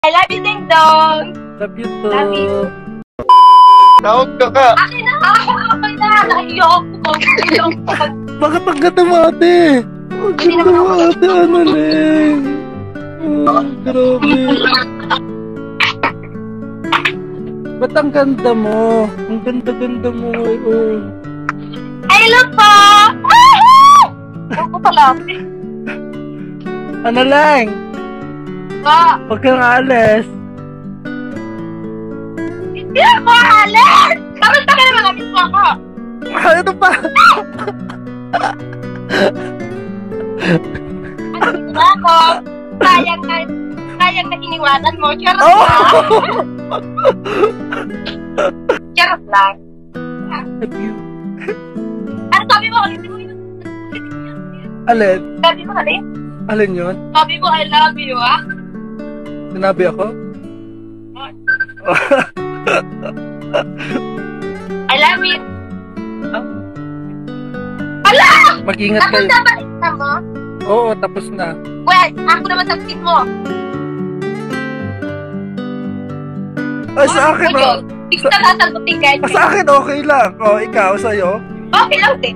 I love you, Ding Dong. Love you too. Love you. Tawag ka ka. Akin na. Akin na. Ayoko. Bakit ang ganda mo, ate? Ang Hindi ganda naman mo, ako. ate. Ano, Leng? Oh, grabe. Ba't ang ganda mo? Ang ganda-ganda mo ngayon. Hello po. Woohoo! Ako pala. Ano lang? Ba? Huwag kang alis. Hindi ako alis! Kamusta ka naman? Namiss mo ako. Ano pa? Namiss mo ako. Sayang na iniwanan mo. Charot Oh! lang. Charot lang. Love you. Ano sabi mo? Ulitin mo yun. Alin? Sabi mo, halin? Alin yun? Sabi mo, I love you, ah. Sinabi ako? I love you. Ah? Ala! Mag-ingat Tapos kayo. na ba isa mo? Oo, tapos na. Well, ako naman sabihin mo. Ay, sa akin, Ayun. Hindi kita sasagutin kahit. Sa akin, okay lang. O, ikaw, sa'yo? Okay lang din.